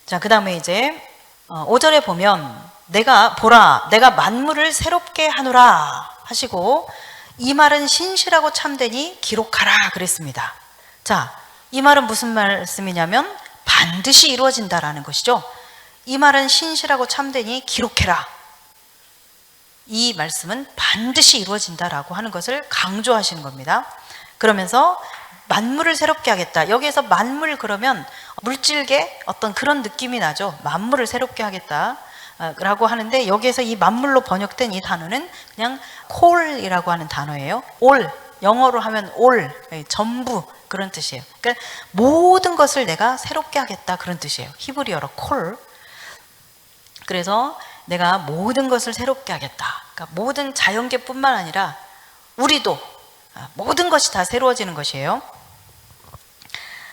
자, 그 다음에 이제 5절에 보면 내가 보라 내가 만물을 새롭게 하노라 하시고 이 말은 신실하고 참되니 기록하라 그랬습니다. 자, 이 말은 무슨 말씀이냐면 반드시 이루어진다라는 것이죠. 이 말은 신실하고 참되니 기록해라. 이 말씀은 반드시 이루어진다라고 하는 것을 강조하시는 겁니다. 그러면서 만물을 새롭게 하겠다. 여기에서 만물 그러면 물질계 어떤 그런 느낌이 나죠. 만물을 새롭게 하겠다 라고 하는데 여기에서 이 만물로 번역된 이 단어는 그냥 콜이라고 하는 단어예요. 올, 영어로 하면 올, 전부 그런 뜻이에요. 그러니까 모든 것을 내가 새롭게 하겠다 그런 뜻이에요. 히브리어로 콜. 그래서 내가 모든 것을 새롭게 하겠다. 그러니까 모든 자연계뿐만 아니라 우리도 모든 것이 다 새로워지는 것이에요.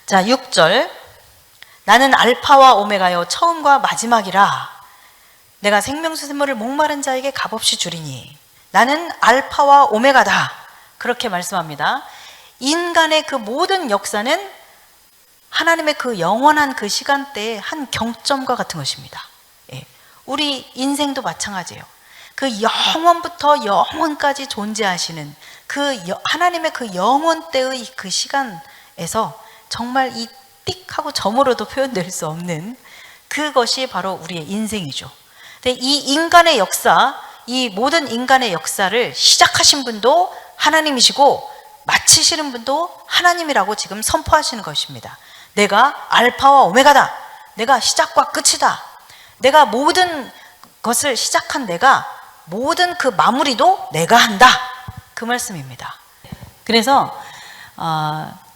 자, 6절 나는 알파와 오메가요 처음과 마지막이라 내가 생명수 샘물을 목마른 자에게 값없이 주리니 나는 알파와 오메가다 그렇게 말씀합니다. 인간의 그 모든 역사는 하나님의 그 영원한 그 시간대의 한 경점과 같은 것입니다. 예. 우리 인생도 마찬가지예요. 그 영원부터 영원까지 존재하시는 그 하나님의 그 영원때의 그 시간에서 정말 이 띡 하고 점으로도 표현될 수 없는 그것이 바로 우리의 인생이죠. 근데 이 인간의 역사, 이 모든 인간의 역사를 시작하신 분도 하나님이시고 마치시는 분도 하나님이라고 지금 선포하시는 것입니다. 내가 알파와 오메가다. 내가 시작과 끝이다. 내가 모든 것을 시작한 내가 모든 그 마무리도 내가 한다. 그 말씀입니다. 그래서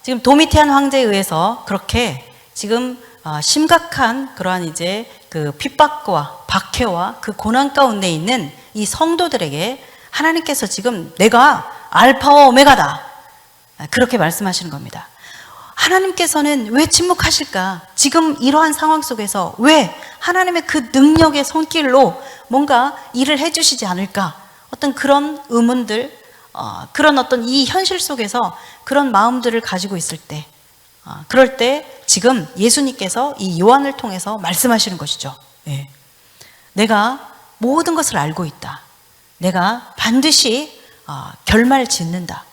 지금 도미티안 황제에 의해서 그렇게 지금 심각한 그러한 이제 그 핍박과 박해와 그 고난 가운데 있는 이 성도들에게 하나님께서 지금 내가 알파와 오메가다. 그렇게 말씀하시는 겁니다. 하나님께서는 왜 침묵하실까? 지금 이러한 상황 속에서 왜 하나님의 그 능력의 손길로 뭔가 일을 해주시지 않을까? 어떤 그런 의문들, 그런 어떤 이 현실 속에서 그런 마음들을 가지고 있을 때, 그럴 때 지금 예수님께서 이 요한을 통해서 말씀하시는 것이죠. 예. 내가 모든 것을 알고 있다. 내가 반드시 결말 짓는다.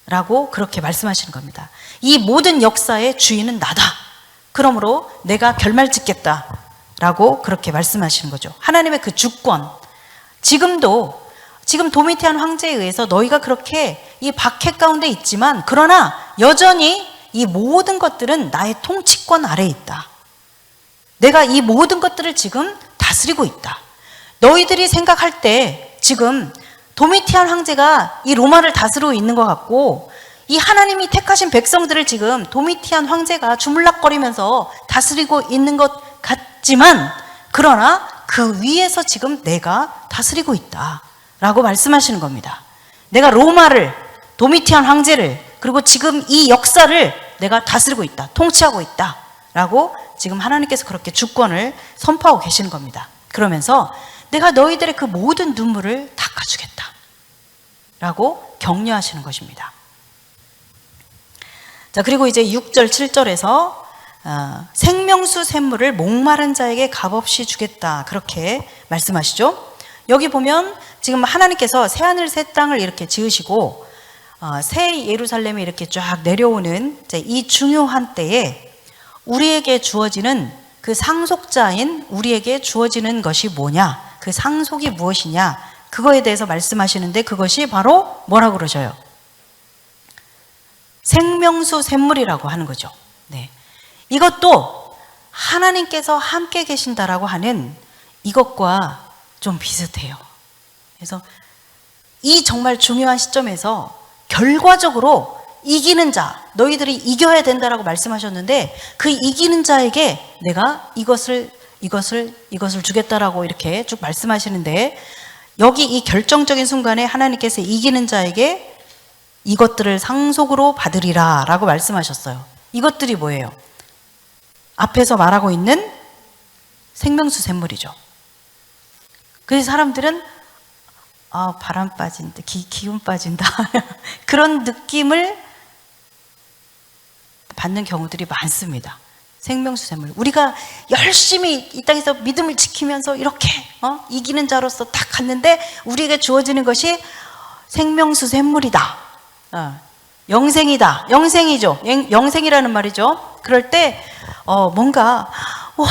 라고 그렇게 말씀하시는 겁니다. 이 모든 역사의 주인은 나다. 그러므로 내가 결말 짓겠다. 라고 그렇게 말씀하시는 거죠. 하나님의 그 주권. 지금 도미티안 황제에 의해서 너희가 그렇게 이 박해 가운데 있지만 그러나 여전히 이 모든 것들은 나의 통치권 아래에 있다. 내가 이 모든 것들을 지금 다스리고 있다. 너희들이 생각할 때 지금 도미티안 황제가 이 로마를 다스리고 있는 것 같고 이 하나님이 택하신 백성들을 지금 도미티안 황제가 주물럭거리면서 다스리고 있는 것 같지만 그러나 그 위에서 지금 내가 다스리고 있다 라고 말씀하시는 겁니다. 내가 로마를, 도미티안 황제를 그리고 지금 이 역사를 내가 다스리고 있다, 통치하고 있다 라고 지금 하나님께서 그렇게 주권을 선포하고 계시는 겁니다. 그러면서 내가 너희들의 그 모든 눈물을 닦아주겠다 라고 격려하시는 것입니다. 자, 그리고 이제 6절, 7절에서 생명수 샘물을 목마른 자에게 값없이 주겠다 그렇게 말씀하시죠. 여기 보면 지금 하나님께서 새하늘 새 땅을 이렇게 지으시고 새 예루살렘이 이렇게 쫙 내려오는 이 중요한 때에 우리에게 주어지는 그 상속자인 우리에게 주어지는 것이 뭐냐, 그 상속이 무엇이냐, 그거에 대해서 말씀하시는데 그것이 바로 뭐라고 그러셔요? 생명수 샘물이라고 하는 거죠. 네. 이것도 하나님께서 함께 계신다라고 하는 이것과 좀 비슷해요. 그래서 이 정말 중요한 시점에서 결과적으로 이기는 자, 너희들이 이겨야 된다라고 말씀하셨는데 그 이기는 자에게 내가 이것을 주겠다라고 이렇게 쭉 말씀하시는데 여기 이 결정적인 순간에 하나님께서 이기는 자에게 이것들을 상속으로 받으리라 라고 말씀하셨어요. 이것들이 뭐예요? 앞에서 말하고 있는 생명수 샘물이죠. 그래서 사람들은 바람 빠진다, 기운 빠진다 그런 느낌을 받는 경우들이 많습니다. 생명수 샘물. 우리가 열심히 이 땅에서 믿음을 지키면서 이렇게 이기는 자로서 딱 갔는데 우리에게 주어지는 것이 생명수 샘물이다. 영생이다. 영생이죠. 영생이라는 말이죠. 그럴 때 뭔가 와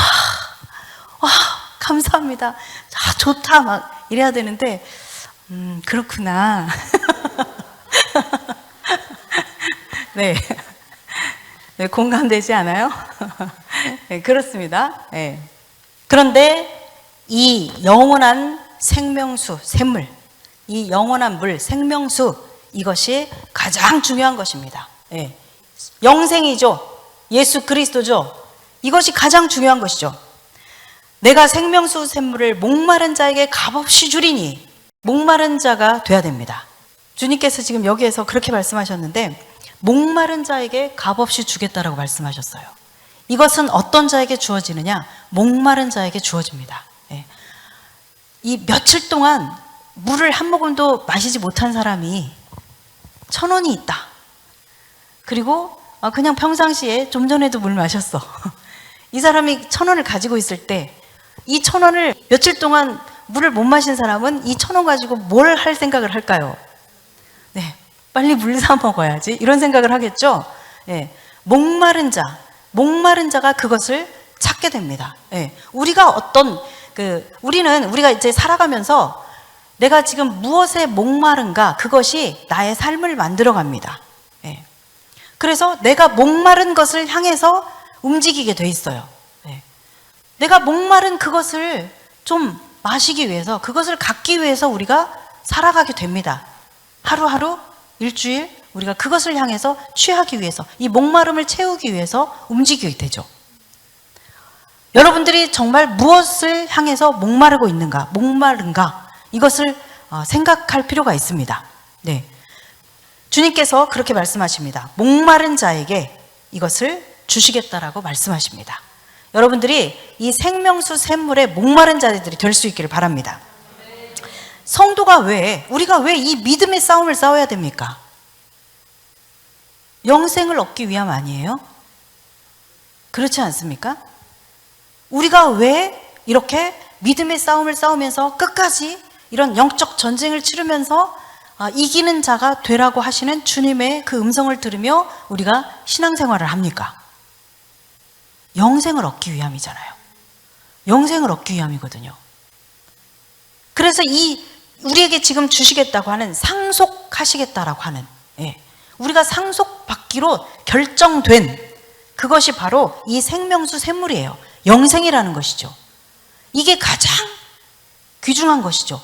감사합니다. 좋다 막 이래야 되는데 그렇구나. 네. 네, 공감되지 않아요? 네, 그렇습니다. 네. 그런데 이 영원한 생명수, 샘물, 이 영원한 물, 생명수, 이것이 가장 중요한 것입니다. 네. 영생이죠. 예수 그리스도죠. 이것이 가장 중요한 것이죠. 내가 생명수 샘물을 목마른 자에게 값없이 주리니 목마른 자가 돼야 됩니다. 주님께서 지금 여기에서 그렇게 말씀하셨는데 목마른 자에게 값없이 주겠다라고 말씀하셨어요. 이것은 어떤 자에게 주어지느냐? 목마른 자에게 주어집니다. 이 며칠 동안 물을 한 모금도 마시지 못한 사람이 1,000원이 있다. 그리고 그냥 평상시에 좀 전에도 물 마셨어. 이 사람이 1,000원을 가지고 있을 때 이 1,000원을 며칠 동안 물을 못 마신 사람은 이 1,000원 가지고 뭘 할 생각을 할까요? 네, 빨리 물 사 먹어야지 이런 생각을 하겠죠. 목마른 자가 그것을 찾게 됩니다. 우리가 우리가 이제 살아가면서 내가 지금 무엇에 목마른가, 그것이 나의 삶을 만들어 갑니다. 그래서 내가 목마른 것을 향해서 움직이게 돼 있어요. 내가 목마른 그것을 좀 마시기 위해서, 그것을 갖기 위해서 우리가 살아가게 됩니다. 하루하루, 일주일, 우리가 그것을 향해서 취하기 위해서, 이 목마름을 채우기 위해서 움직이게 되죠. 여러분들이 정말 무엇을 향해서 목마른가, 이것을 생각할 필요가 있습니다. 네. 주님께서 그렇게 말씀하십니다. 목마른 자에게 이것을 주시겠다라고 말씀하십니다. 여러분들이 이 생명수 샘물에 목마른 자들이 될 수 있기를 바랍니다. 성도가 우리가 왜 이 믿음의 싸움을 싸워야 됩니까? 영생을 얻기 위함 아니에요? 그렇지 않습니까? 우리가 왜 이렇게 믿음의 싸움을 싸우면서 끝까지 이런 영적 전쟁을 치르면서 이기는 자가 되라고 하시는 주님의 그 음성을 들으며 우리가 신앙생활을 합니까? 영생을 얻기 위함이잖아요. 영생을 얻기 위함이거든요. 그래서 우리에게 지금 주시겠다고 하는, 상속하시겠다라고 하는, 우리가 상속받기로 결정된 그것이 바로 이 생명수 샘물이에요. 영생이라는 것이죠. 이게 가장 귀중한 것이죠.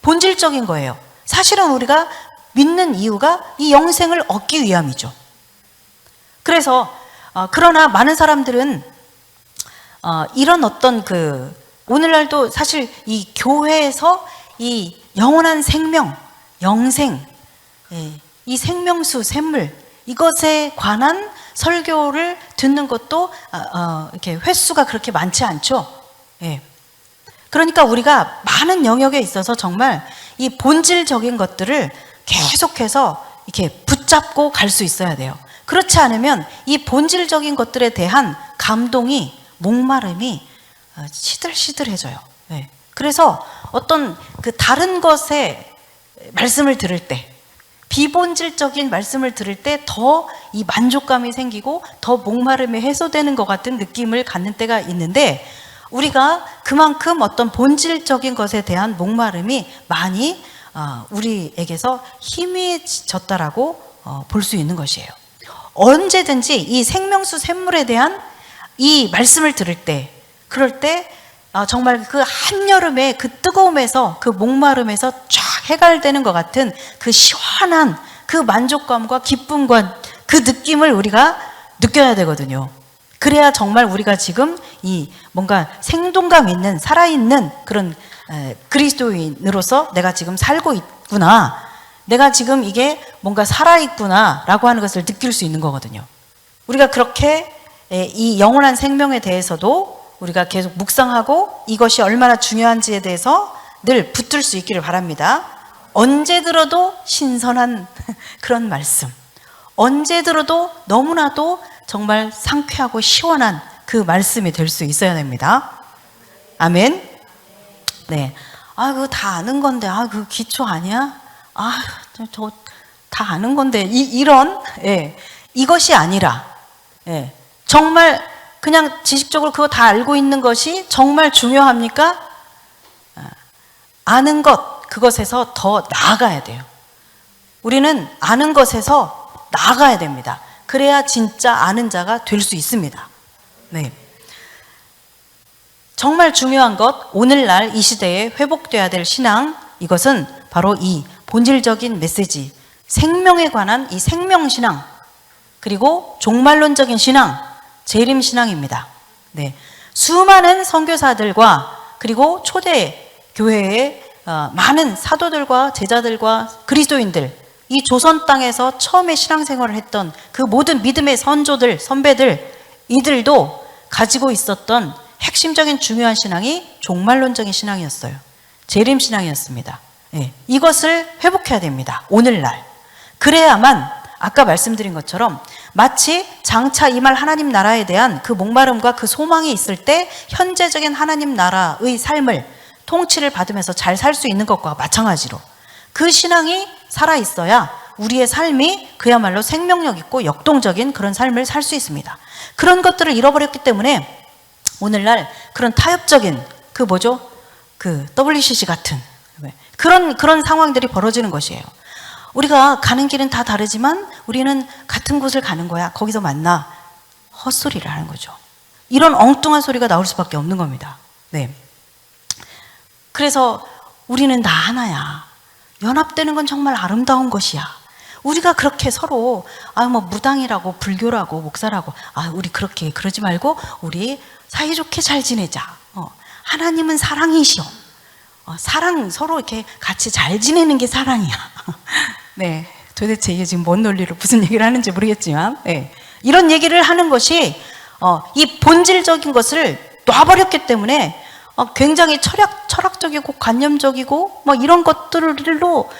본질적인 거예요. 사실은 우리가 믿는 이유가 이 영생을 얻기 위함이죠. 그래서 그러나 많은 사람들은 이런 어떤 오늘날도 사실 이 교회에서 이 영원한 생명, 영생, 이 생명수, 샘물, 이것에 관한 설교를 듣는 것도 이렇게 횟수가 그렇게 많지 않죠. 그러니까 우리가 많은 영역에 있어서 정말 이 본질적인 것들을 계속해서 이렇게 붙잡고 갈 수 있어야 돼요. 그렇지 않으면 이 본질적인 것들에 대한 감동이, 목마름이 시들시들해져요. 그래서 어떤 다른 것의 말씀을 들을 때, 비본질적인 말씀을 들을 때 더 이 만족감이 생기고 더 목마름이 해소되는 것 같은 느낌을 갖는 때가 있는데, 우리가 그만큼 어떤 본질적인 것에 대한 목마름이 많이 우리에게서 희미해졌다라고 볼 수 있는 것이에요. 언제든지 이 생명수 샘물에 대한 이 말씀을 들을 때, 그럴 때 정말 그 한여름의 그 뜨거움에서, 그 목마름에서 쫙 해갈되는 것 같은 그 시원한 그 만족감과 기쁨과 그 느낌을 우리가 느껴야 되거든요. 그래야 정말 우리가 지금 이 뭔가 생동감 있는, 살아있는 그런 그리스도인으로서 내가 지금 살고 있구나, 내가 지금 이게 뭔가 살아있구나 라고 하는 것을 느낄 수 있는 거거든요. 우리가 그렇게 이 영원한 생명에 대해서도 우리가 계속 묵상하고 이것이 얼마나 중요한지에 대해서 늘 붙들 수 있기를 바랍니다. 언제 들어도 신선한 그런 말씀, 언제 들어도 너무나도 정말 상쾌하고 시원한 그 말씀이 될 수 있어야 됩니다. 아멘. 네. 아, 그거 다 아는 건데, 아, 그거 기초 아니야? 아, 저 다 아는 건데, 이런, 예, 이것이 아니라, 예, 정말 그냥 지식적으로 그거 다 알고 있는 것이 정말 중요합니까? 아는 것, 그것에서 더 나아가야 돼요. 우리는 아는 것에서 나아가야 됩니다. 그래야 진짜 아는 자가 될 수 있습니다. 네. 정말 중요한 것, 오늘날 이 시대에 회복돼야 될 신앙, 이것은 바로 이 본질적인 메시지, 생명에 관한 이 생명신앙, 그리고 종말론적인 신앙, 재림신앙입니다. 네. 수많은 선교사들과 그리고 초대 교회의 많은 사도들과 제자들과 그리스도인들, 이 조선 땅에서 처음에 신앙생활을 했던 그 모든 믿음의 선조들, 선배들, 이들도 가지고 있었던 핵심적인 중요한 신앙이 종말론적인 신앙이었어요. 재림신앙이었습니다. 네. 이것을 회복해야 됩니다. 오늘날. 그래야만 아까 말씀드린 것처럼 마치 장차 임할 하나님 나라에 대한 그 목마름과 그 소망이 있을 때 현재적인 하나님 나라의 삶을 통치를 받으면서 잘 살 수 있는 것과 마찬가지로 그 신앙이 살아있어야 우리의 삶이 그야말로 생명력 있고 역동적인 그런 삶을 살 수 있습니다. 그런 것들을 잃어버렸기 때문에 오늘날 그런 타협적인 그 뭐죠? 그 WCC 같은 그런 상황들이 벌어지는 것이에요. 우리가 가는 길은 다 다르지만 우리는 같은 곳을 가는 거야. 거기서 만나. 헛소리를 하는 거죠. 이런 엉뚱한 소리가 나올 수밖에 없는 겁니다. 네. 그래서 우리는 나 하나야. 연합되는 건 정말 아름다운 것이야. 우리가 그렇게 서로 뭐 무당이라고 불교라고 목사라고 우리 그렇게 그러지 말고 우리 사이좋게 잘 지내자. 하나님은 사랑이시오. 사랑 서로 이렇게 같이 잘 지내는 게 사랑이야. 네, 도대체 이게 지금 뭔 논리로 무슨 얘기를 하는지 모르겠지만, 네. 이런 얘기를 하는 것이 이 본질적인 것을 놔버렸기 때문에 굉장히 철학적이고 관념적이고 뭐 이런 것들로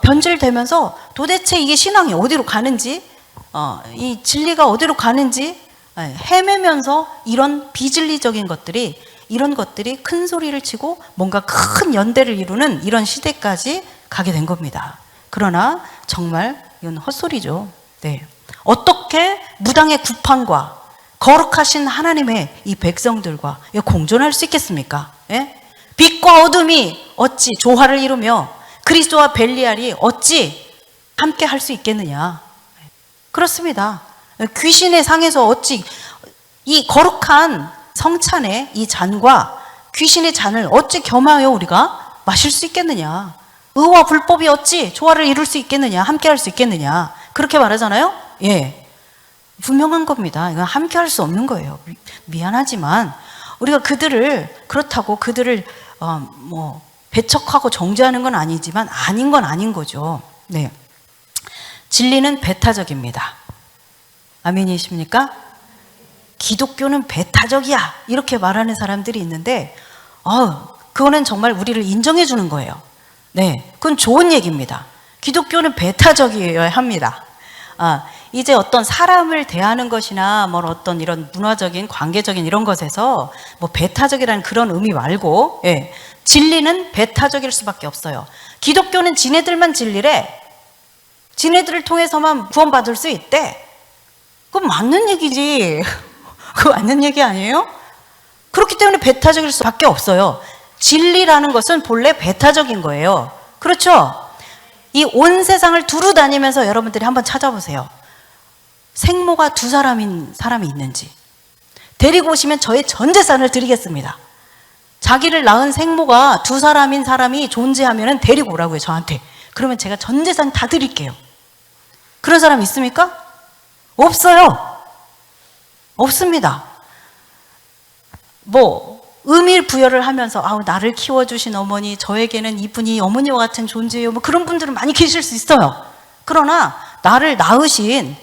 변질되면서 도대체 이게 신앙이 어디로 가는지, 이 진리가 어디로 가는지 헤매면서 이런 비진리적인 것들이 이런 것들이 큰 소리를 치고 뭔가 큰 연대를 이루는 이런 시대까지 가게 된 겁니다. 그러나 정말 이건 헛소리죠. 네. 어떻게 무당의 구판과 거룩하신 하나님의 이 백성들과 공존할 수 있겠습니까? 예? 빛과 어둠이 어찌 조화를 이루며 그리스도와 벨리알이 어찌 함께 할 수 있겠느냐? 그렇습니다. 귀신의 상에서 어찌 이 거룩한 성찬의 이 잔과 귀신의 잔을 어찌 겸하여 우리가 마실 수 있겠느냐? 의와 불법이 어찌 조화를 이룰 수 있겠느냐? 함께 할 수 있겠느냐? 그렇게 말하잖아요? 예. 분명한 겁니다. 이건 함께 할 수 없는 거예요. 미안하지만 우리가 그렇다고 그들을 배척하고 정죄하는 건 아니지만 아닌 건 아닌 거죠. 네. 진리는 배타적입니다. 아멘이십니까? 기독교는 배타적이야. 이렇게 말하는 사람들이 있는데, 그거는 정말 우리를 인정해 주는 거예요. 네. 그건 좋은 얘기입니다. 기독교는 배타적이어야 합니다. 이제 어떤 사람을 대하는 것이나 뭐 어떤 이런 문화적인, 관계적인 이런 것에서 뭐 배타적이라는 그런 의미 말고, 예. 진리는 배타적일 수밖에 없어요. 기독교는 지네들만 진리래. 지네들을 통해서만 구원받을 수 있대. 그건 맞는 얘기지. 그거 맞는 얘기 아니에요? 그렇기 때문에 배타적일 수밖에 없어요. 진리라는 것은 본래 배타적인 거예요. 그렇죠? 이 온 세상을 두루 다니면서 여러분들이 한번 찾아보세요. 생모가 두 사람이 있는지. 데리고 오시면 저의 전 재산을 드리겠습니다. 자기를 낳은 생모가 두 사람인 사람이 존재하면 데리고 오라고요, 저한테. 그러면 제가 전 재산 다 드릴게요. 그런 사람 있습니까? 없어요. 없습니다. 의미 부여를 하면서 나를 키워주신 어머니, 저에게는 이분이 어머니와 같은 존재예요. 그런 분들은 많이 계실 수 있어요. 그러나 나를 낳으신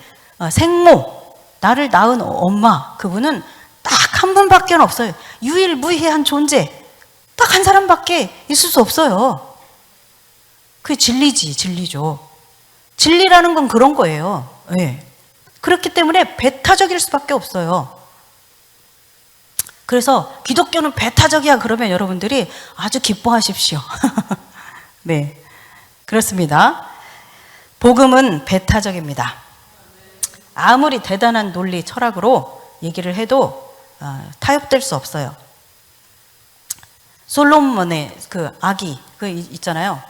생모, 나를 낳은 엄마, 그분은 딱 한 분밖에 없어요. 유일무이한 존재, 딱 한 사람밖에 있을 수 없어요. 그게 진리죠. 진리라는 건 그런 거예요. 네. 그렇기 때문에 배타적일 수밖에 없어요. 그래서 기독교는 배타적이야 그러면 여러분들이 아주 기뻐하십시오. 네, 그렇습니다. 복음은 배타적입니다. 아무리 대단한 논리 철학으로 얘기를 해도 타협될 수 없어요. 솔로몬의 그 아기 그 있잖아요.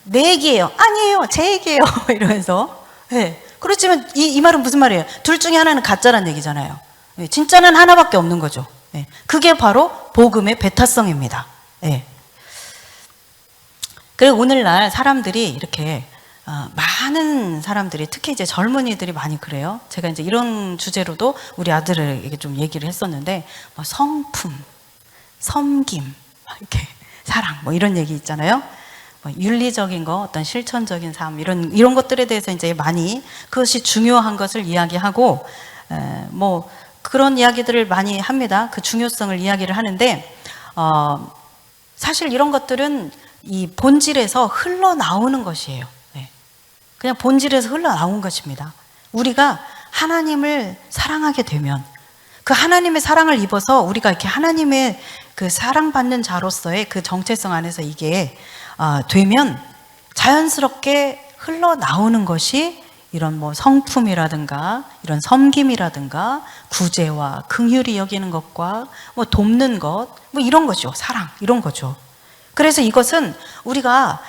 내 얘기예요. 아니에요, 제 얘기예요. 이러면서. 네. 그렇지만 이 말은 무슨 말이에요? 둘 중에 하나는 가짜란 얘기잖아요. 네. 진짜는 하나밖에 없는 거죠. 네. 그게 바로 복음의 배타성입니다. 네. 그리고 오늘날 사람들이 이렇게 많은 사람들이 특히 이제 젊은이들이 많이 그래요. 제가 이제 이런 주제로도 우리 아들에게 좀 얘기를 했었는데 성품, 섬김, 이렇게 사랑 이런 얘기 있잖아요. 윤리적인 거, 어떤 실천적인 삶 이런 것들에 대해서 이제 많이 그것이 중요한 것을 이야기하고 그런 이야기들을 많이 합니다. 그 중요성을 이야기를 하는데 사실 이런 것들은 이 본질에서 흘러나오는 것이에요. 네. 그냥 본질에서 흘러나온 것입니다. 우리가 하나님을 사랑하게 되면 그 하나님의 사랑을 입어서 우리가 이렇게 하나님의 그 사랑받는 자로서의 그 정체성 안에서 이게 되면 자연스럽게 흘러나오는 것이 이런 성품이라든가 이런 섬김이라든가 구제와 긍휼히 여기는 것과 돕는 것 이런 거죠. 사랑 이런 거죠. 그래서 이것은 우리가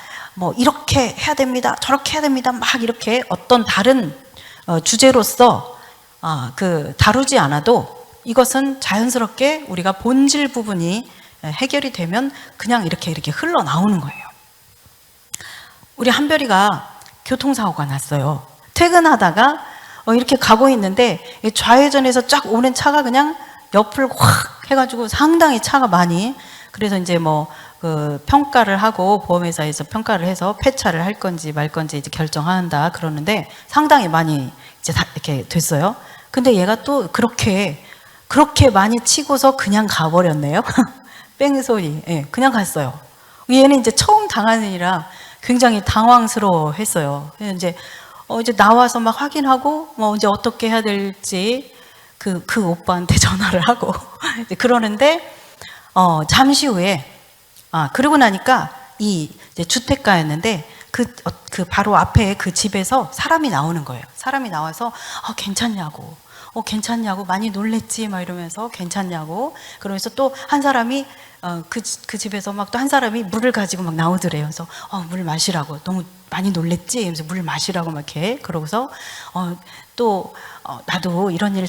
이렇게 해야 됩니다, 저렇게 해야 됩니다, 막 이렇게 어떤 다른 주제로서 다루지 않아도 이것은 자연스럽게 우리가 본질 부분이 해결이 되면 그냥 이렇게 흘러나오는 거예요. 우리 한별이가 교통사고가 났어요. 퇴근하다가 이렇게 가고 있는데 좌회전에서 쫙 오는 차가 그냥 옆을 확 해가지고 상당히 차가 많이, 그래서 이제 그 평가를 하고 보험회사에서 평가를 해서 폐차를 할 건지 말 건지 이제 결정한다 그러는데 상당히 많이 이제 이렇게 됐어요. 근데 얘가 또 그렇게 많이 치고서 그냥 가버렸네요. 뺑소니. 예, 그냥 갔어요. 얘는 이제 처음 당하는 일이라 굉장히 당황스러워 했어요. 이제 나와서 막 확인하고 이제 어떻게 해야 될지 그 오빠한테 전화를 하고 이제 그러는데 잠시 후에 그러고 나니까 이제 주택가였는데 그 바로 앞에 그 집에서 사람이 나오는 거예요. 사람이 나와서 괜찮냐고. 괜찮냐고, 많이 놀랬지 막 이러면서 괜찮냐고. 그러면서 또 한 사람이 그 집에서 막 또 한 사람이 물을 가지고 막 나오더래요. 그래서 물 마시라고, 너무 많이 놀랬지? 그래서 물 마시라고 막 이렇게 그러고서 또 나도 이런 일을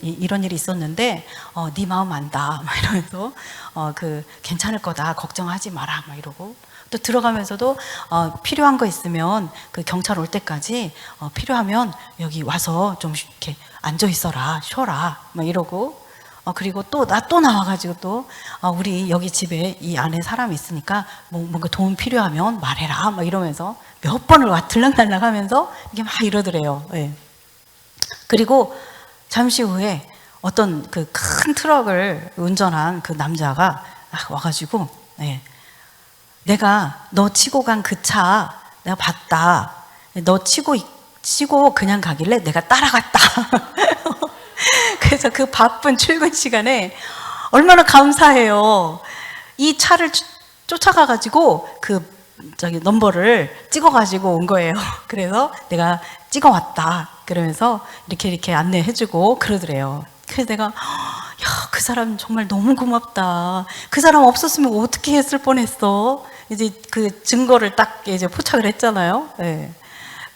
이런 일이 있었는데 네 마음 안다 막 이러면서 괜찮을 거다, 걱정하지 마라 막 이러고, 또 들어가면서도 필요한 거 있으면 그 경찰 올 때까지 필요하면 여기 와서 좀 이렇게 앉아 있어라, 쉬어라 막 이러고, 그리고 나 또 나와가지고 또 우리 여기 집에 이 안에 사람이 있으니까 뭔가 도움 필요하면 말해라 막 이러면서 몇 번을 들락날락 하면서 이게 막 이러더래요. 네. 그리고 잠시 후에 어떤 그 큰 트럭을 운전한 그 남자가 와가지고 내가 너 치고 간 그 차 내가 봤다. 너 치고 그냥 가길래 내가 따라갔다. 그래서 그 바쁜 출근 시간에 얼마나 감사해요. 이 차를 쫓아가가지고 넘버를 찍어가지고 온 거예요. 그래서 내가 찍어왔다. 그러면서 이렇게 안내해주고 그러더래요. 그래서 내가 그 사람 정말 너무 고맙다. 그 사람 없었으면 어떻게 했을 뻔했어. 이제 그 증거를 딱 이제 포착을 했잖아요. 네.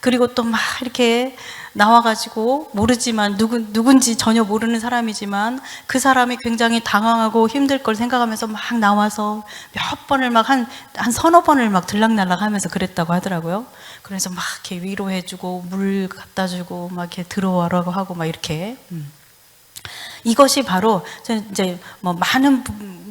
그리고 또 막 이렇게 나와가지고 모르지만 누군지 전혀 모르는 사람이지만 그 사람이 굉장히 당황하고 힘들 걸 생각하면서 막 나와서 몇 번을 막 한 서너 번을 막 들락날락 하면서 그랬다고 하더라고요. 그래서 막 이렇게 위로해주고 물 갖다 주고 막 이렇게 들어와라고 하고 막 이렇게. 이것이 바로 이제 많은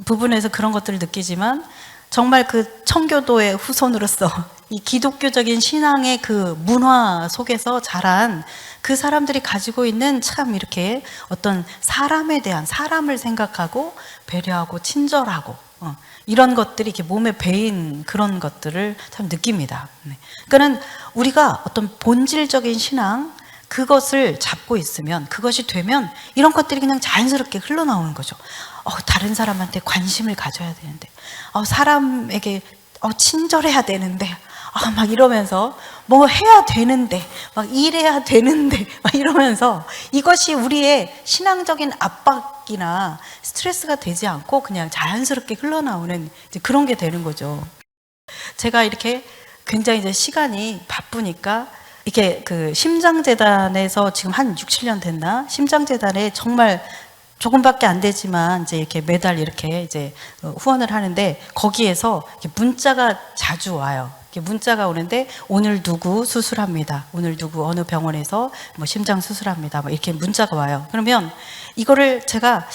부분에서 그런 것들을 느끼지만 정말 그 청교도의 후손으로서 이 기독교적인 신앙의 그 문화 속에서 자란 그 사람들이 가지고 있는 참 이렇게 어떤 사람에 대한, 사람을 생각하고 배려하고 친절하고 이런 것들이 이렇게 몸에 배인 그런 것들을 참 느낍니다. 그러니까는 우리가 어떤 본질적인 신앙, 그것을 잡고 있으면, 그것이 되면 이런 것들이 그냥 자연스럽게 흘러나오는 거죠. 다른 사람한테 관심을 가져야 되는데, 사람에게 친절해야 되는데, 막 이러면서 뭐 해야 되는데, 막 일해야 되는데, 막 이러면서 이것이 우리의 신앙적인 압박이나 스트레스가 되지 않고 그냥 자연스럽게 흘러나오는 이제 그런 게 되는 거죠. 제가 이렇게 굉장히 이제 시간이 바쁘니까 이게 그 심장재단에서 지금 한 6, 7년 됐나? 심장재단에 정말 조금밖에 안 되지만 이제 이렇게 매달 이렇게 이제 후원을 하는데, 거기에서 문자가 자주 와요. 문자가 오는데, 오늘 누구 수술합니다. 오늘 누구 어느 병원에서 뭐 심장 수술합니다. 뭐 이렇게 문자가 와요. 그러면 이거를 제가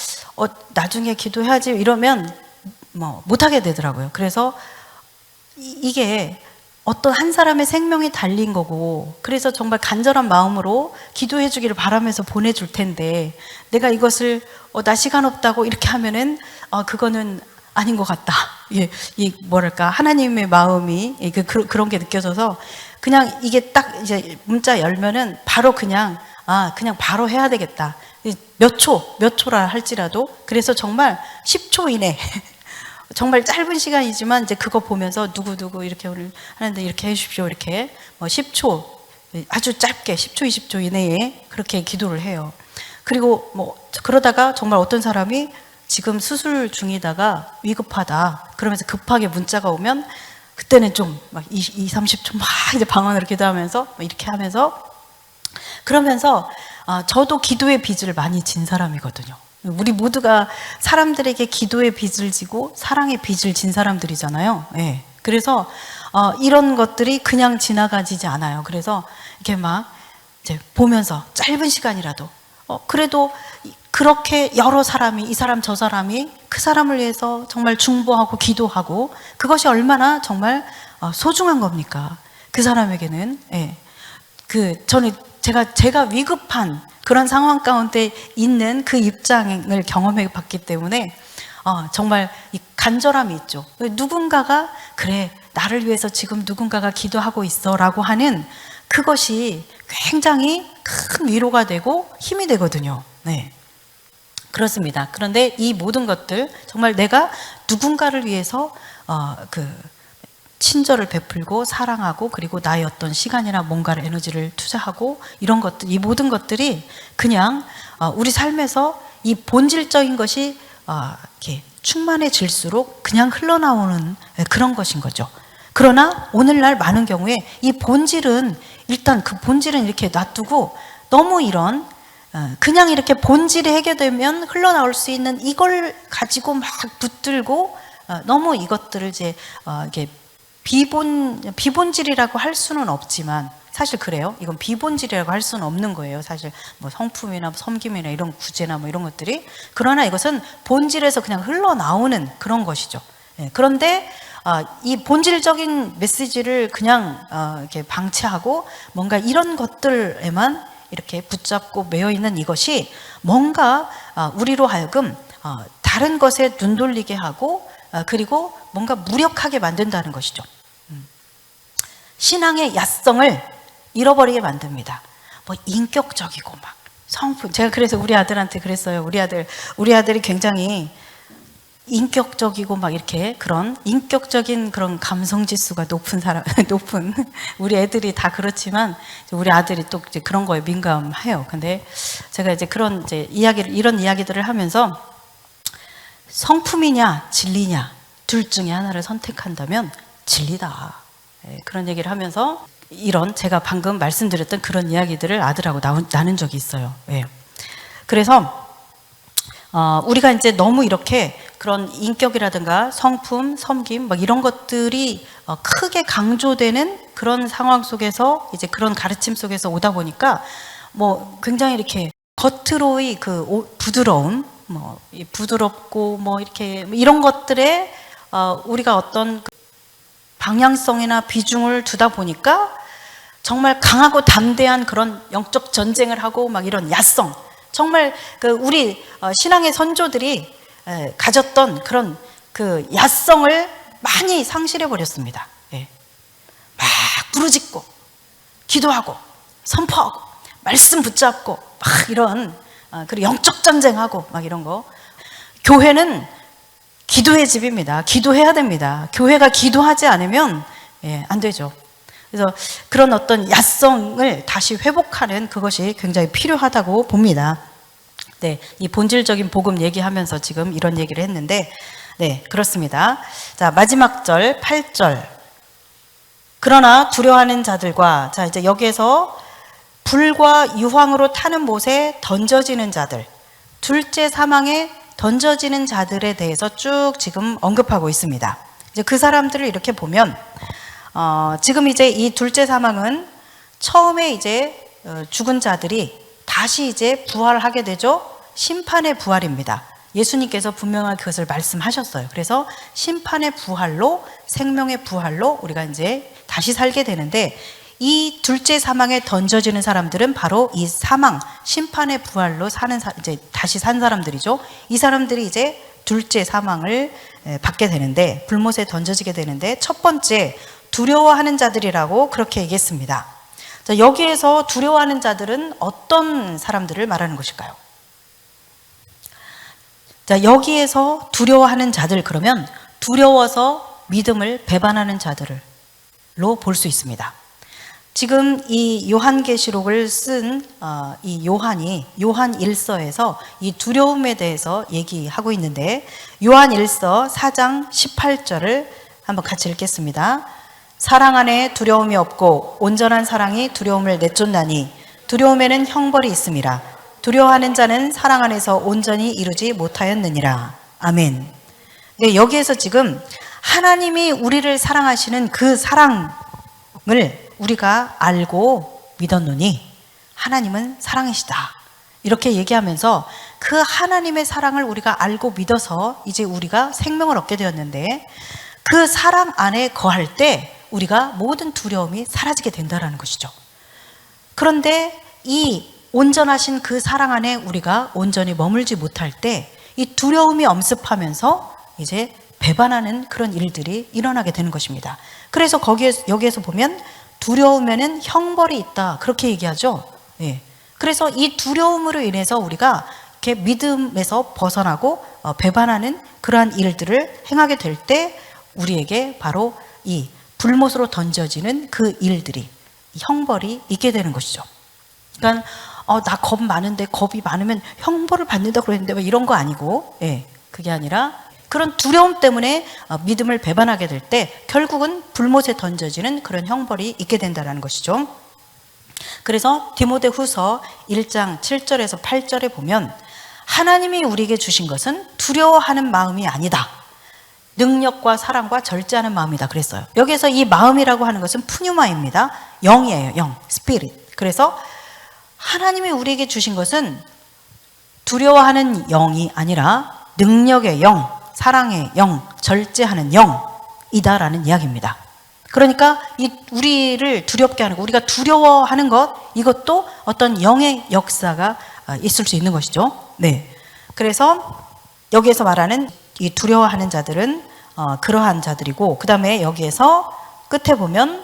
나중에 기도해야지 이러면 뭐 못하게 되더라고요. 그래서 이게 어떤 한 사람의 생명이 달린 거고, 그래서 정말 간절한 마음으로 기도해 주기를 바라면서 보내줄 텐데, 내가 이것을 나 시간 없다고 이렇게 하면은 그거는 아닌 것 같다. 예, 뭐랄까, 하나님의 마음이 그런 게 느껴져서, 그냥 이게 딱 이제 문자 열면은 바로 그냥 바로 해야 되겠다. 몇 초라 할지라도. 그래서 정말 10초 이내 정말 짧은 시간이지만 이제 그거 보면서 누구 이렇게 오늘 하는데 이렇게 해주십시오, 이렇게 10초, 아주 짧게 10초 20초 이내에 그렇게 기도를 해요. 그리고 뭐 그러다가 정말 어떤 사람이 지금 수술 중이다가 위급하다 그러면서 급하게 문자가 오면, 그때는 좀 막 30초 막 이제 방언으로 기도하면서 이렇게 하면서, 그러면서 저도 기도의 빚을 많이 진 사람이거든요. 우리 모두가 사람들에게 기도의 빚을 지고 사랑의 빚을 진 사람들이잖아요. 예. 그래서 이런 것들이 그냥 지나가지지 않아요. 그래서 이렇게 막 이제 보면서 짧은 시간이라도 그래도 그렇게 여러 사람이, 이 사람 저 사람이 그 사람을 위해서 정말 중보하고 기도하고, 그것이 얼마나 정말 소중한 겁니까? 그 사람에게는. 예. 저는 제가 위급한 그런 상황 가운데 있는 그 입장을 경험해 봤기 때문에 정말 이 간절함이 있죠. 누군가가 그래, 나를 위해서 지금 누군가가 기도하고 있어 라고 하는 그것이 굉장히 큰 위로가 되고 힘이 되거든요. 네, 그렇습니다. 그런데 이 모든 것들, 정말 내가 누군가를 위해서 친절을 베풀고 사랑하고, 그리고 나의 어떤 시간이나 뭔가를 에너지를 투자하고, 이런 것들, 이 모든 것들이 그냥 우리 삶에서 이 본질적인 것이 이렇게 충만해질수록 그냥 흘러나오는 그런 것인 거죠. 그러나 오늘날 많은 경우에 이 본질은, 일단 그 본질은 이렇게 놔두고, 너무 이런 그냥 이렇게 본질이 해결되면 흘러나올 수 있는 이걸 가지고 막 붙들고, 너무 이것들을 이제 이렇게 비본질이라고 할 수는 없지만, 사실 그래요. 이건 비본질이라고 할 수는 없는 거예요. 사실 뭐 성품이나 섬김이나 이런 구제나 뭐 이런 것들이. 그러나 이것은 본질에서 그냥 흘러나오는 그런 것이죠. 예, 그런데 이 본질적인 메시지를 그냥 이렇게 방치하고 뭔가 이런 것들에만 이렇게 붙잡고 매여 있는 이것이 뭔가 우리로 하여금 다른 것에 눈 돌리게 하고, 그리고 뭔가 무력하게 만든다는 것이죠. 신앙의 야성을 잃어버리게 만듭니다. 뭐 인격적이고 막 성품. 제가 그래서 우리 아들한테 그랬어요. 우리 아들이 굉장히 인격적이고 막 이렇게 그런 인격적인 그런 감성 지수가 높은 우리 애들이 다 그렇지만 우리 아들이 또 이제 그런 거에 민감해요. 근데 제가 이제 그런 이제 이런 이야기들을 하면서, 성품이냐 진리냐 둘 중에 하나를 선택한다면 진리다. 그런 얘기를 하면서 이런 제가 방금 말씀드렸던 그런 이야기들을 아들하고 나눈 적이 있어요. 그래서 우리가 이제 너무 이렇게 그런 인격이라든가 성품, 섬김 막 이런 것들이 크게 강조되는 그런 상황 속에서, 이제 그런 가르침 속에서 오다 보니까 뭐 굉장히 이렇게 겉으로의 그 부드러움, 뭐 부드럽고 뭐 이렇게 이런 것들에 우리가 어떤 방향성이나 비중을 두다 보니까 정말 강하고 담대한 그런 영적 전쟁을 하고 막 이런 야성, 정말 그 우리 신앙의 선조들이 가졌던 그런 그 야성을 많이 상실해 버렸습니다. 막 부르짖고 기도하고 선포하고 말씀 붙잡고 막 이런 그리고 영적 전쟁하고 막 이런 거. 교회는 기도의 집입니다. 기도해야 됩니다. 교회가 기도하지 않으면 안 되죠. 그래서 그런 어떤 야성을 다시 회복하는 그것이 굉장히 필요하다고 봅니다. 네, 이 본질적인 복음 얘기하면서 지금 이런 얘기를 했는데, 네, 그렇습니다. 자, 마지막 절 8절. 그러나 두려워하는 자들과, 자, 이제 여기에서 불과 유황으로 타는 못에 던져지는 자들, 둘째 사망에 던져지는 자들에 대해서 쭉 지금 언급하고 있습니다. 이제 그 사람들을 이렇게 보면, 지금 이제 이 둘째 사망은 처음에 이제 죽은 자들이 다시 이제 부활하게 되죠. 심판의 부활입니다. 예수님께서 분명하게 그것을 말씀하셨어요. 그래서 심판의 부활로, 생명의 부활로 우리가 이제 다시 살게 되는데, 이 둘째 사망에 던져지는 사람들은 바로 이 사망, 심판의 부활로 사는 이제 다시 산 사람들이죠. 이 사람들이 이제 둘째 사망을 받게 되는데, 불못에 던져지게 되는데, 첫 번째 두려워하는 자들이라고 그렇게 얘기했습니다. 자, 여기에서 두려워하는 자들은 어떤 사람들을 말하는 것일까요? 자, 여기에서 두려워하는 자들, 그러면 두려워서 믿음을 배반하는 자들로 볼 수 있습니다. 지금 이 요한계시록을 쓴 이 요한이 요한 1서에서 이 두려움에 대해서 얘기하고 있는데, 요한 1서 4장 18절을 한번 같이 읽겠습니다. 사랑 안에 두려움이 없고 온전한 사랑이 두려움을 내쫓나니 두려움에는 형벌이 있음이라. 두려워하는 자는 사랑 안에서 온전히 이루지 못하였느니라. 아멘. 네, 여기에서 지금 하나님이 우리를 사랑하시는 그 사랑을 우리가 알고 믿었노니 하나님은 사랑이시다. 이렇게 얘기하면서 그 하나님의 사랑을 우리가 알고 믿어서 이제 우리가 생명을 얻게 되었는데, 그 사랑 안에 거할 때 우리가 모든 두려움이 사라지게 된다는 것이죠. 그런데 이 온전하신 그 사랑 안에 우리가 온전히 머물지 못할 때 이 두려움이 엄습하면서 이제 배반하는 그런 일들이 일어나게 되는 것입니다. 그래서 여기에서 보면 두려우면은 형벌이 있다, 그렇게 얘기하죠. 예. 그래서 이 두려움으로 인해서 우리가 이렇게 믿음에서 벗어나고 배반하는 그러한 일들을 행하게 될 때 우리에게 바로 이 불못으로 던져지는 그 일들이, 형벌이 있게 되는 것이죠. 그러니까 나 겁 많은데, 겁이 많으면 형벌을 받는다 그랬는데 뭐 이런 거 아니고, 예, 그게 아니라 그런 두려움 때문에 믿음을 배반하게 될 때 결국은 불못에 던져지는 그런 형벌이 있게 된다는 것이죠. 그래서 디모데후서 1장 7절에서 8절에 보면 하나님이 우리에게 주신 것은 두려워하는 마음이 아니다, 능력과 사랑과 절제하는 마음이다 그랬어요. 여기서 이 마음이라고 하는 것은 푸뉴마입니다. 영이에요. 영, 스피릿. 그래서 하나님이 우리에게 주신 것은 두려워하는 영이 아니라 능력의 영, 사랑의 영, 절제하는 영이다라는 이야기입니다. 그러니까 우리를 두렵게 하는 것, 우리가 두려워하는 것, 이것도 어떤 영의 역사가 있을 수 있는 것이죠. 네. 그래서 여기에서 말하는 이 두려워하는 자들은 그러한 자들이고, 그 다음에 여기에서 끝에 보면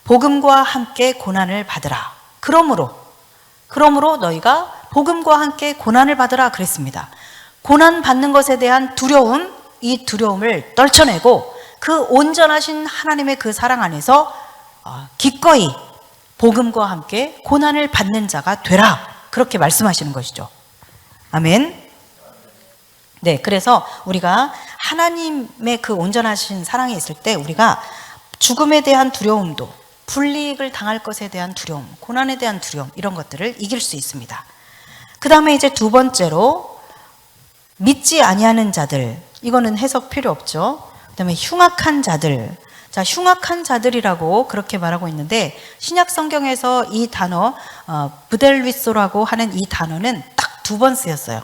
복음과 함께 고난을 받으라. 그러므로 너희가 복음과 함께 고난을 받으라 그랬습니다. 고난 받는 것에 대한 두려움, 이 두려움을 떨쳐내고 그 온전하신 하나님의 그 사랑 안에서 기꺼이 복음과 함께 고난을 받는 자가 되라, 그렇게 말씀하시는 것이죠. 아멘. 네, 그래서 우리가 하나님의 그 온전하신 사랑이 있을 때 우리가 죽음에 대한 두려움도, 불이익을 당할 것에 대한 두려움, 고난에 대한 두려움, 이런 것들을 이길 수 있습니다. 그 다음에 이제 두 번째로 믿지 아니하는 자들, 이거는 해석 필요 없죠. 그 다음에 흉악한 자들. 자, 흉악한 자들이라고 그렇게 말하고 있는데, 신약 성경에서 이 단어 브델위소라고 하는 이 단어는 딱 두 번 쓰였어요.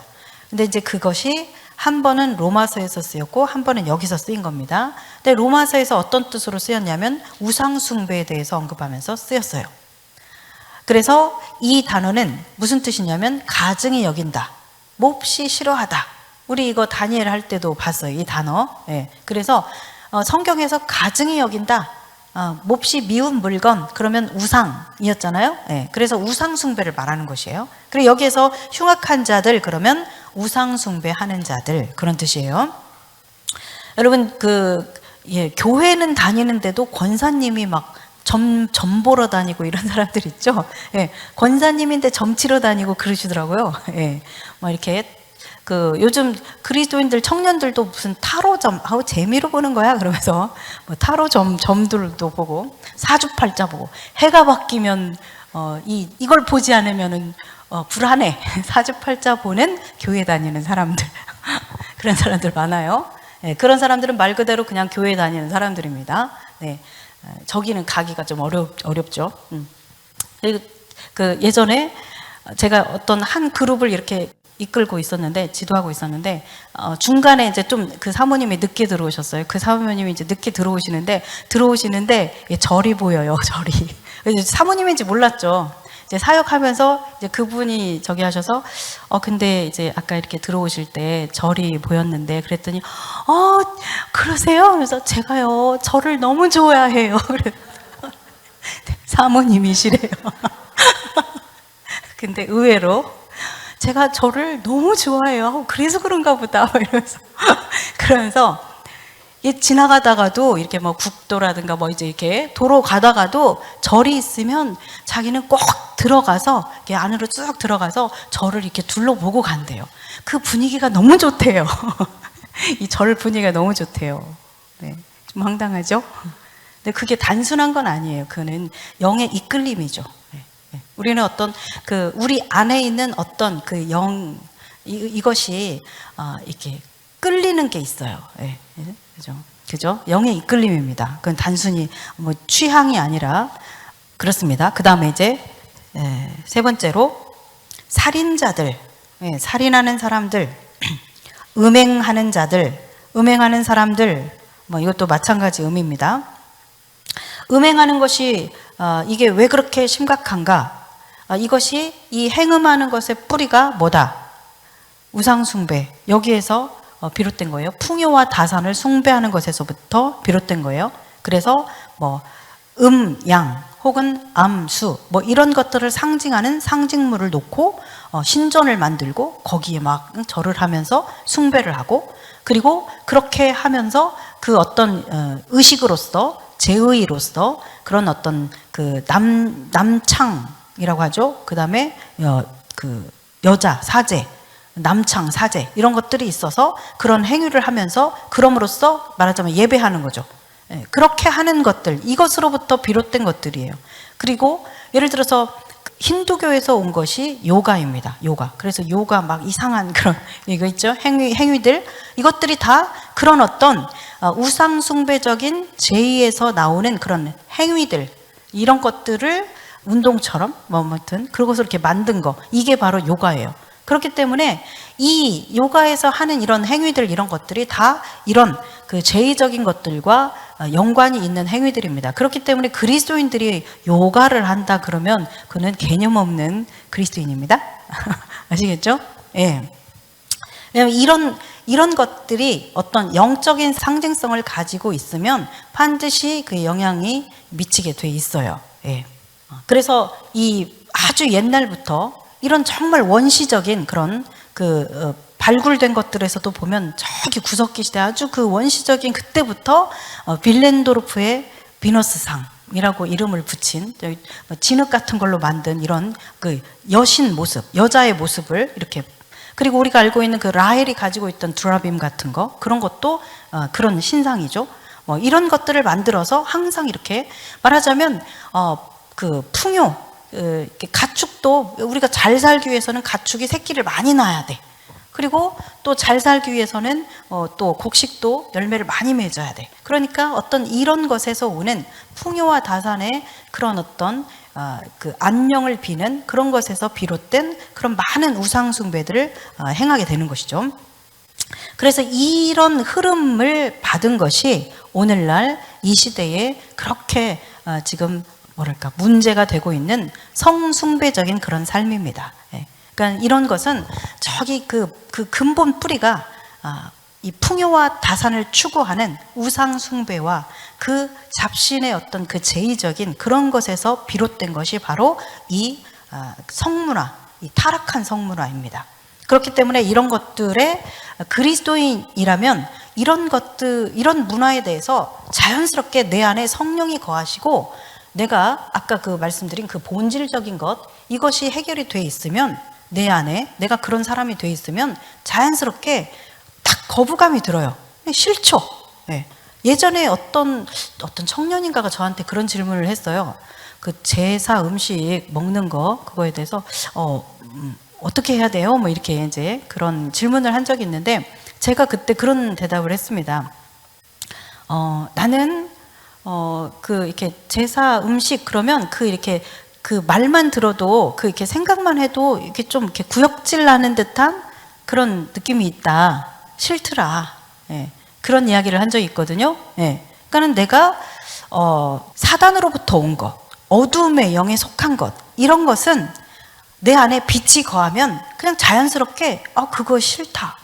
근데 이제 그것이 한 번은 로마서에서 쓰였고 한 번은 여기서 쓰인 겁니다. 근데 로마서에서 어떤 뜻으로 쓰였냐면 우상 숭배에 대해서 언급하면서 쓰였어요. 그래서 이 단어는 무슨 뜻이냐면 가증히 여긴다, 몹시 싫어하다. 우리 이거 다니엘 할 때도 봤어요, 이 단어. 예. 그래서 성경에서 가증히 여긴다, 몹시 미운 물건 그러면 우상이었잖아요. 예, 그래서 우상 숭배를 말하는 것이에요. 그리고 여기에서 흉악한 자들 그러면 우상 숭배하는 자들 그런 뜻이에요. 여러분 교회는 다니는데도 권사님이 막 점 보러 다니고 이런 사람들 있죠. 예, 권사님인데 점 치러 다니고 그러시더라고요. 예, 뭐 이렇게 요즘 그리스도인들 청년들도 무슨 타로점 하고 재미로 보는 거야 그러면서 뭐 타로 점들도 보고 사주팔자 보고 해가 바뀌면 이걸 보지 않으면은 불안해. 사주팔자 보는 교회 다니는 사람들 그런 사람들 많아요. 네, 그런 사람들은 말 그대로 그냥 교회 다니는 사람들입니다. 네, 저기는 가기가 좀 어렵죠. 그리고 예전에 제가 어떤 한 그룹을 이렇게 이끌고 있었는데, 지도하고 있었는데, 중간에 이제 좀 그 사모님이 늦게 들어오셨어요. 그 사모님이 이제 늦게 들어오시는데 절이 보여요, 절이. 사모님인지 몰랐죠. 이제 사역하면서 이제 그분이 저기 하셔서, 근데 이제 아까 이렇게 들어오실 때 절이 보였는데, 그랬더니, 그러세요? 그래서 제가요, 절을 너무 좋아해요. 사모님이시래요. 근데 의외로, 제가 저를 너무 좋아해요. 그래서 그런가 보다. 그러면서 지나가다가도 이렇게 뭐 국도라든가 뭐 이제 이렇게 도로 가다가도 절이 있으면 자기는 꼭 들어가서 이렇게 안으로 쭉 들어가서 절을 이렇게 둘러보고 간대요. 그 분위기가 너무 좋대요. 이 절 분위기가 너무 좋대요. 네, 좀 황당하죠? 근데 그게 단순한 건 아니에요. 그는 영의 이끌림이죠. 우리는 어떤 우리 안에 있는 어떤 이것이 이렇게 끌리는 게 있어요. 예, 그죠? 영의 이끌림입니다. 그건 단순히 뭐 취향이 아니라 그렇습니다. 그 다음에 이제 세 번째로 살인자들, 살인하는 사람들, 음행하는 사람들, 뭐 이것도 마찬가지 의미입니다. 음행하는 것이 이게 왜 그렇게 심각한가? 이것이 이 행음하는 것의 뿌리가 뭐다? 우상숭배. 여기에서 비롯된 거예요. 풍요와 다산을 숭배하는 것에서부터 비롯된 거예요. 그래서 뭐 양 혹은 암수 뭐 이런 것들을 상징하는 상징물을 놓고 신전을 만들고 거기에 막 절을 하면서 숭배를 하고, 그리고 그렇게 하면서 그 어떤 의식으로서 제의로서 그런 어떤 남창이라고 하죠. 그 다음에 여자 사제, 남창 사제 이런 것들이 있어서 그런 행위를 하면서 그럼으로써 말하자면 예배하는 거죠. 그렇게 하는 것들, 이것으로부터 비롯된 것들이에요. 그리고 예를 들어서 힌두교에서 온 것이 요가입니다. 요가. 그래서 요가 막 이상한 그런 이거 있죠. 행위들, 이것들이 다 그런 어떤 우상숭배적인 제의에서 나오는 그런 행위들, 이런 것들을 운동처럼 뭐 아무튼 그것을 이렇게 만든 거, 이게 바로 요가예요. 그렇기 때문에 이 요가에서 하는 이런 행위들, 이런 것들이 다 이런 제의적인 것들과 연관이 있는 행위들입니다. 그렇기 때문에 그리스도인들이 요가를 한다 그러면 그는 개념 없는 그리스도인입니다. 아시겠죠? 예. 왜냐하면 이런 것들이 어떤 영적인 상징성을 가지고 있으면 반드시 그 영향이 미치게 돼 있어요. 예. 그래서 이 아주 옛날부터 이런 정말 원시적인 그런 발굴된 것들에서도 보면 저기 구석기 시대 아주 원시적인 그때부터 빌렌도르프의 비너스상이라고 이름을 붙인 진흙 같은 걸로 만든 이런 여신 모습, 여자의 모습을 이렇게, 그리고 우리가 알고 있는 라헬이 가지고 있던 드라빔 같은 거, 그런 것도 그런 신상이죠. 뭐 이런 것들을 만들어서 항상 이렇게 말하자면 풍요, 가축도 우리가 잘 살기 위해서는 가축이 새끼를 많이 낳아야 돼. 그리고 또 잘 살기 위해서는 또 곡식도 열매를 많이 맺어야 돼. 그러니까 어떤 이런 것에서 오는 풍요와 다산의 그런 어떤 안녕을 비는 그런 것에서 비롯된 그런 많은 우상 숭배들을 행하게 되는 것이죠. 그래서 이런 흐름을 받은 것이 오늘날 이 시대에 그렇게 지금 뭐랄까 문제가 되고 있는 성숭배적인 그런 삶입니다. 그러니까 이런 것은 저기 그 근본 뿌리가 이 풍요와 다산을 추구하는 우상 숭배와 그 잡신의 어떤 그 제의적인 그런 것에서 비롯된 것이 바로 이 성문화, 이 타락한 성문화입니다. 그렇기 때문에 이런 것들에 그리스도인이라면 이런 것들, 이런 문화에 대해서 자연스럽게 내 안에 성령이 거하시고 내가 아까 그 말씀드린 그 본질적인 것, 이것이 해결이 돼 있으면 내 안에 내가 그런 사람이 돼 있으면 자연스럽게 딱 거부감이 들어요. 싫죠. 네. 예전에 어떤 청년인가가 저한테 그런 질문을 했어요. 그 제사 음식 먹는 거 그거에 대해서 어떻게 해야 돼요? 뭐 이렇게 이제 그런 질문을 한 적이 있는데 제가 그때 그런 대답을 했습니다. 나는 그 이렇게 제사 음식 그러면 그 이렇게 그 말만 들어도 그 이렇게 생각만 해도 이렇게 좀 이렇게 구역질 나는 듯한 그런 느낌이 있다. 싫더라. 예. 그런 이야기를 한 적이 있거든요. 예. 그러니까는 내가 사단으로부터 온 것, 어두움의 영에 속한 것, 이런 것은 내 안에 빛이 거하면 그냥 자연스럽게 그거 싫다.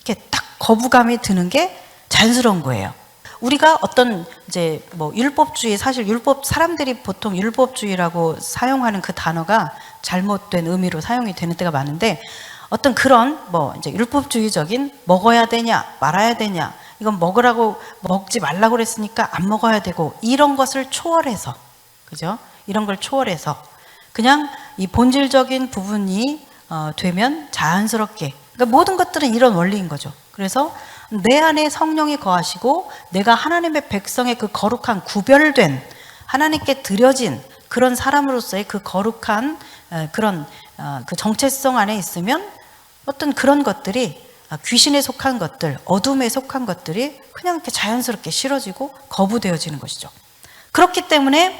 이렇게 딱 거부감이 드는 게 자연스러운 거예요. 우리가 어떤 이제 뭐 율법주의, 사실 사람들이 보통 율법주의라고 사용하는 그 단어가 잘못된 의미로 사용이 되는 때가 많은데 어떤 그런 뭐 이제 율법주의적인 먹어야 되냐 말아야 되냐 이건 먹으라고 먹지 말라고 그랬으니까 안 먹어야 되고 이런 것을 초월해서 그죠? 이런 걸 초월해서 그냥 이 본질적인 부분이 되면 자연스럽게 그러니까 모든 것들은 이런 원리인 거죠. 그래서 내 안에 성령이 거하시고 내가 하나님의 백성의 그 거룩한 구별된 하나님께 드려진 그런 사람으로서의 그 거룩한 그런 그 정체성 안에 있으면 어떤 그런 것들이 귀신에 속한 것들, 어둠에 속한 것들이 그냥 이렇게 자연스럽게 싫어지고 거부되어지는 것이죠. 그렇기 때문에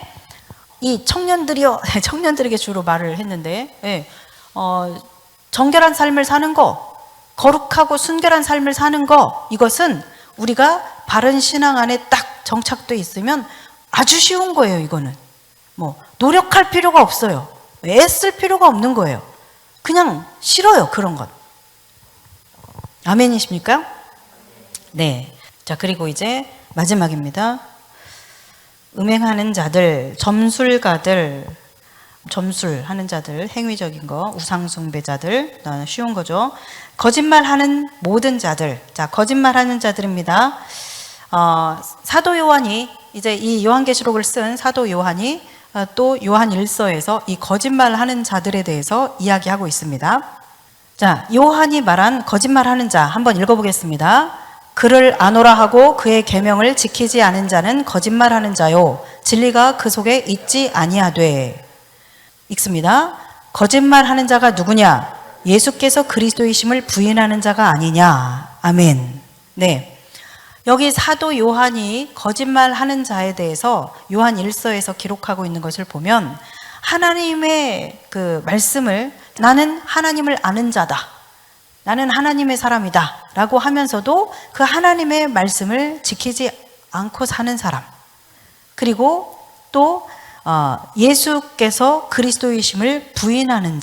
이 청년들에게 주로 말을 했는데 정결한 삶을 사는 거, 거룩하고 순결한 삶을 사는 거, 이것은 우리가 바른 신앙 안에 딱 정착돼 있으면 아주 쉬운 거예요. 이거는 뭐 노력할 필요가 없어요. 애쓸 필요가 없는 거예요. 그냥 싫어요. 그런 것. 아멘이십니까? 네. 자, 그리고 이제 마지막입니다. 음행하는 자들, 점술가들, 점술하는 자들, 행위적인 거, 우상숭배자들, 쉬운 거죠. 거짓말하는 모든 자들. 자, 거짓말하는 자들입니다. 사도 요한이 이제 이 요한계시록을 쓴 사도 요한이 또 요한 1서에서 이 거짓말하는 자들에 대해서 이야기하고 있습니다. 자, 요한이 말한 거짓말하는 자 한번 읽어보겠습니다. 그를 아노라 하고 그의 계명을 지키지 않은 자는 거짓말하는 자요 진리가 그 속에 있지 아니하되. 읽습니다. 거짓말하는 자가 누구냐? 예수께서 그리스도이심을 부인하는 자가 아니냐. 아멘. 네. 여기 사도 요한이 거짓말하는 자에 대해서 요한 1서에서 기록하고 있는 것을 보면 하나님의 그 말씀을 나는 하나님을 아는 자다. 나는 하나님의 사람이다. 라고 하면서도 그 하나님의 말씀을 지키지 않고 사는 사람. 그리고 또 예수께서 그리스도이심을 부인하는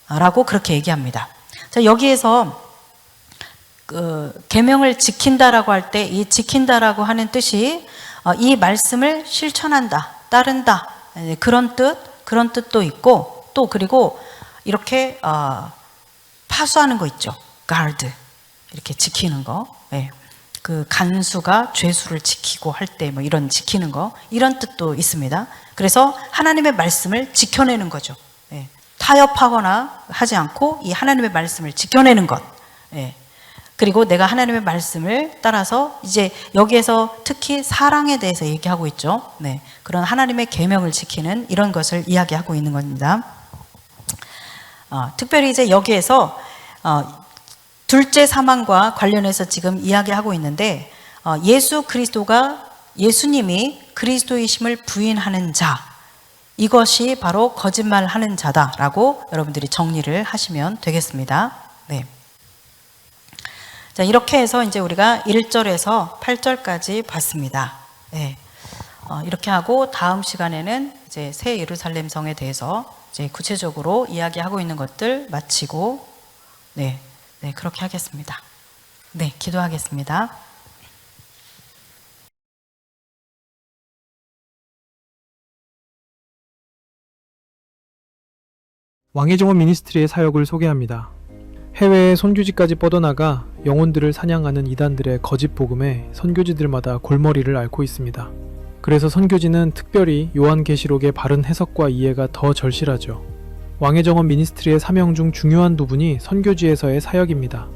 자라고 그렇게 얘기합니다. 자, 여기에서 계명을 지킨다라고 할 때 이 지킨다라고 하는 뜻이 이 말씀을 실천한다, 따른다 그런 뜻도 있고 또 그리고 이렇게 파수하는 거 있죠. guard 이렇게 지키는 거. 네. 그 간수가 죄수를 지키고 할 때 뭐 이런 지키는 거 이런 뜻도 있습니다. 그래서 하나님의 말씀을 지켜내는 거죠. 네. 타협하거나 하지 않고 이 하나님의 말씀을 지켜내는 것. 네. 그리고 내가 하나님의 말씀을 따라서 이제 여기에서 특히 사랑에 대해서 얘기하고 있죠. 네. 그런 하나님의 계명을 지키는 이런 것을 이야기하고 있는 겁니다. 특별히 이제 여기에서 둘째 사망과 관련해서 지금 이야기하고 있는데 예수님이 그리스도이심을 부인하는 자, 이것이 바로 거짓말하는 자다라고 여러분들이 정리를 하시면 되겠습니다. 네. 자, 이렇게 해서 이제 우리가 1절에서 8절까지 봤습니다. 네. 이렇게 하고 다음 시간에는 이제 새 예루살렘 성에 대해서 이제 구체적으로 이야기하고 있는 것들 마치고 네, 그렇게 하겠습니다. 네, 기도하겠습니다. 왕의 정원 미니스트리의 사역을 소개합니다. 해외에 선교지까지 뻗어나가 영혼들을 사냥하는 이단들의 거짓 복음에 선교지들마다 골머리를 앓고 있습니다. 그래서 선교지는 특별히 요한계시록의 바른 해석과 이해가 더 절실하죠. 왕의 정원 미니스트리의 사명 중 중요한 부분이 선교지에서의 사역입니다.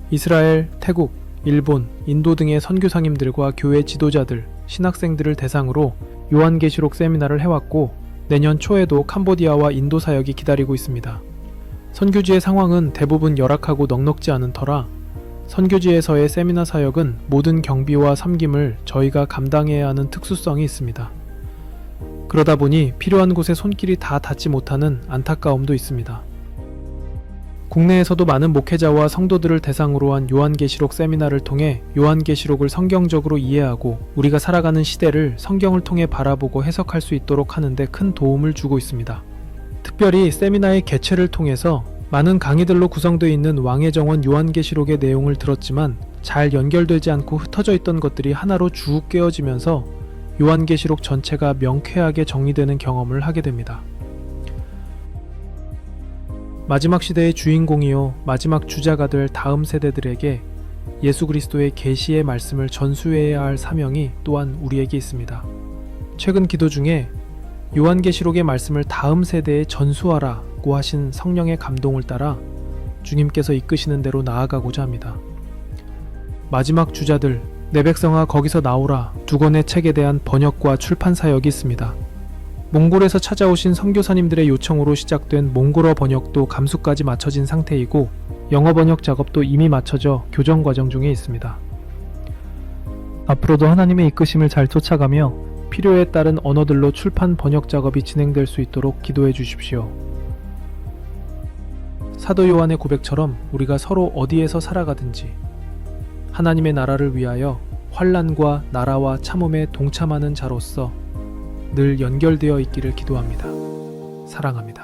이스라엘, 태국, 일본, 인도 등의 선교사님들과 교회 지도자들, 신학생들을 대상으로 요한계시록 세미나를 해왔고 내년 초에도 캄보디아와 인도 사역이 기다리고 있습니다. 선교지의 상황은 대부분 열악하고 넉넉지 않은 터라 선교지에서의 세미나 사역은 모든 경비와 섬김을 저희가 감당해야 하는 특수성이 있습니다. 그러다 보니 필요한 곳에 손길이 다 닿지 못하는 안타까움도 있습니다. 국내에서도 많은 목회자와 성도들을 대상으로 한 요한계시록 세미나를 통해 요한계시록을 성경적으로 이해하고 우리가 살아가는 시대를 성경을 통해 바라보고 해석할 수 있도록 하는 데 큰 도움을 주고 있습니다. 특별히 세미나의 개최를 통해서 많은 강의들로 구성되어 있는 왕의 정원 요한계시록의 내용을 들었지만 잘 연결되지 않고 흩어져 있던 것들이 하나로 쭉 깨어지면서 요한계시록 전체가 명쾌하게 정리되는 경험을 하게 됩니다. 마지막 시대의 주인공이요 마지막 주자가 될 다음 세대들에게 예수 그리스도의 계시의 말씀을 전수해야 할 사명이 또한 우리에게 있습니다. 최근 기도 중에 요한계시록의 말씀을 다음 세대에 전수하라고 하신 성령의 감동을 따라 주님께서 이끄시는 대로 나아가고자 합니다. 마지막 주자들, 내 백성아 거기서 나오라 두 권의 책에 대한 번역과 출판 사역이 있습니다. 몽골에서 찾아오신 선교사님들의 요청으로 시작된 몽골어 번역도 감수까지 마쳐진 상태이고 영어 번역 작업도 이미 마쳐져 교정 과정 중에 있습니다. 앞으로도 하나님의 이끄심을 잘 쫓아가며 필요에 따른 언어들로 출판 번역 작업이 진행될 수 있도록 기도해 주십시오. 사도 요한의 고백처럼 우리가 서로 어디에서 살아가든지 하나님의 나라를 위하여 환난과 나라와 참음에 동참하는 자로서 늘 연결되어 있기를 기도합니다. 사랑합니다.